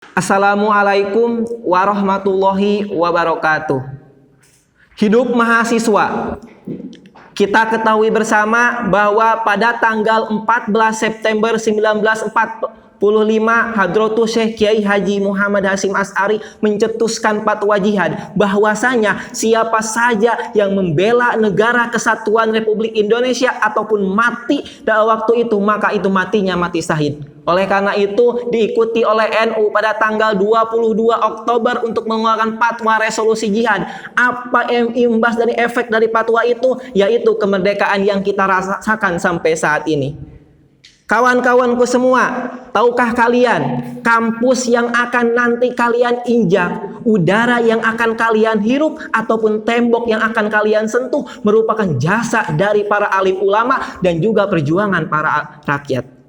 Assalamualaikum warahmatullahi wabarakatuh. Hidup mahasiswa. Kita ketahui bersama bahwa pada tanggal 14 September 1945 Hadratus Syekh Kiai Haji Muhammad Hasyim Asy'ari mencetuskan fatwa jihad bahwasanya siapa saja yang membela negara kesatuan Republik Indonesia ataupun mati pada waktu itu, maka itu matinya mati syahid. Oleh karena itu diikuti oleh NU pada tanggal 22 Oktober untuk mengeluarkan fatwa resolusi jihad. Apa imbas dari efek dari fatwa itu? Yaitu kemerdekaan yang kita rasakan sampai saat ini. Kawan-kawanku semua, tahukah kalian kampus yang akan nanti kalian injak, udara yang akan kalian hirup ataupun tembok yang akan kalian sentuh merupakan jasa dari para alim ulama dan juga perjuangan para rakyat.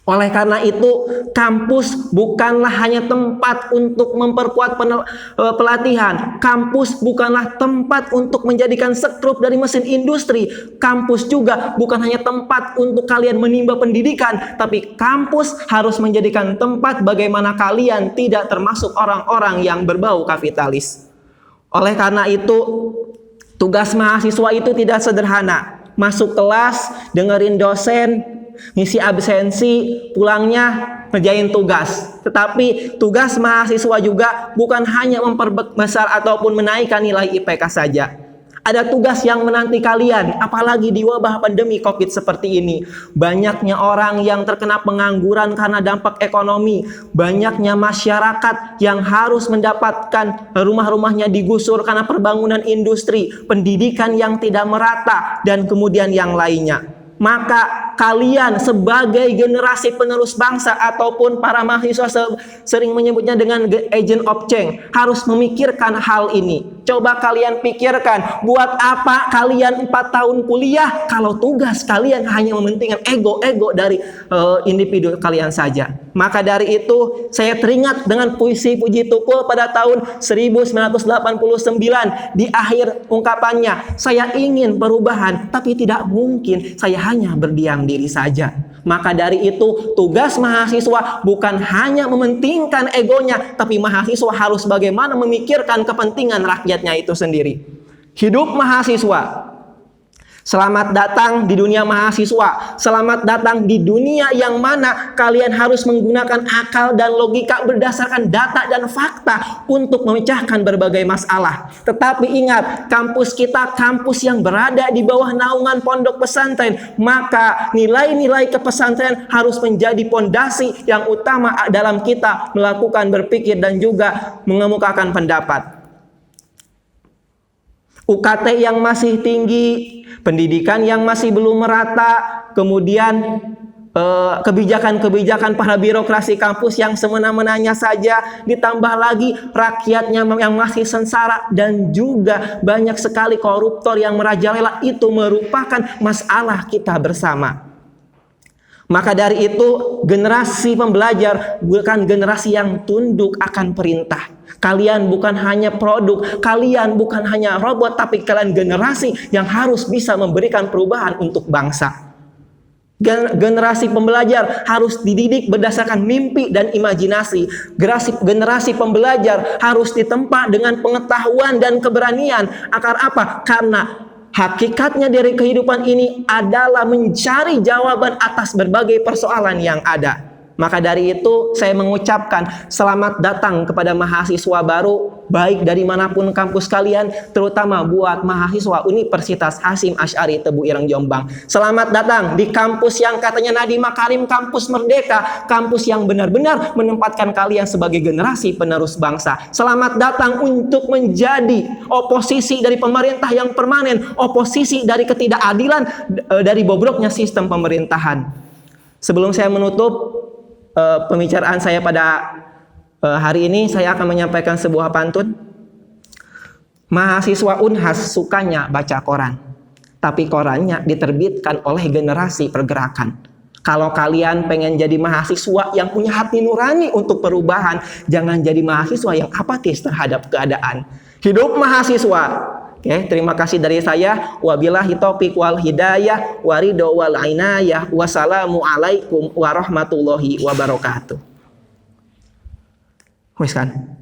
Oleh karena itu, kampus bukanlah hanya tempat untuk memperkuat pelatihan. Kampus bukanlah tempat untuk menjadikan sekrup dari mesin industri. Kampus juga bukan hanya tempat untuk kalian menimba pendidikan, tapi kampus harus menjadikan tempat bagaimana kalian tidak termasuk orang-orang yang berbau kapitalis. Oleh karena itu, tugas mahasiswa itu tidak sederhana. Masuk kelas, dengerin dosen, ngisi absensi, pulangnya ngerjain tugas. Tetapi tugas mahasiswa juga bukan hanya memperbesar ataupun menaikkan nilai IPK saja. Ada tugas yang menanti kalian, apalagi di wabah pandemi COVID seperti ini. Banyaknya orang yang terkena pengangguran karena dampak ekonomi. Banyaknya masyarakat yang harus mendapatkan rumah-rumahnya digusur karena pembangunan industri, pendidikan yang tidak merata, dan kemudian yang lainnya. Maka kalian sebagai generasi penerus bangsa ataupun para mahasiswa sering menyebutnya dengan agent of change harus memikirkan hal ini. Coba kalian pikirkan, buat apa kalian 4 tahun kuliah kalau tugas kalian hanya mementingkan ego-ego dari individu kalian saja. Maka dari itu saya teringat dengan puisi Puji Tukul pada tahun 1989. Di akhir ungkapannya, saya ingin perubahan tapi tidak mungkin saya hanya berdiam diri saja. Maka dari itu tugas mahasiswa bukan hanya mementingkan egonya, tapi mahasiswa harus bagaimana memikirkan kepentingan rakyatnya itu sendiri. Hidup mahasiswa. Selamat datang di dunia mahasiswa. Selamat datang di dunia yang mana kalian harus menggunakan akal dan logika berdasarkan data dan fakta untuk memecahkan berbagai masalah. Tetapi ingat, kampus kita kampus yang berada di bawah naungan pondok pesantren. Maka nilai-nilai kepesantren harus menjadi pondasi yang utama dalam kita melakukan berpikir dan juga mengemukakan pendapat. UKT yang masih tinggi, pendidikan yang masih belum merata, kemudian kebijakan-kebijakan para birokrasi kampus yang semena-menanya saja, ditambah lagi rakyatnya yang masih sengsara dan juga banyak sekali koruptor yang merajalela, itu merupakan masalah kita bersama. Maka dari itu generasi pembelajar bukan generasi yang tunduk akan perintah. Kalian bukan hanya produk, kalian bukan hanya robot, tapi kalian generasi yang harus bisa memberikan perubahan untuk bangsa. Generasi pembelajar harus dididik berdasarkan mimpi dan imajinasi. Generasi pembelajar harus ditempa dengan pengetahuan dan keberanian. Akar apa? Karena hakikatnya dari kehidupan ini adalah mencari jawaban atas berbagai persoalan yang ada. Maka dari itu saya mengucapkan selamat datang kepada mahasiswa baru, baik dari manapun kampus kalian, terutama buat mahasiswa Universitas Hasyim Asy'ari Tebu Ireng Jombang. Selamat datang di kampus yang katanya Nadiem Makarim kampus merdeka, kampus yang benar-benar menempatkan kalian sebagai generasi penerus bangsa. Selamat datang untuk menjadi oposisi dari pemerintah yang permanen, oposisi dari ketidakadilan, dari bobroknya sistem pemerintahan. Sebelum saya menutup pembicaraan saya pada hari ini, saya akan menyampaikan sebuah pantun. Mahasiswa Unhas sukanya baca koran, tapi korannya diterbitkan oleh generasi pergerakan. Kalau kalian pengen jadi mahasiswa yang punya hati nurani untuk perubahan, jangan jadi mahasiswa yang apatis terhadap keadaan. Hidup mahasiswa. Oke, terima kasih dari saya. Wabillahi taufiq wal hidayah, waridho wal inayah. Wassalamualaikum warahmatullahi wabarakatuh. Wes kan.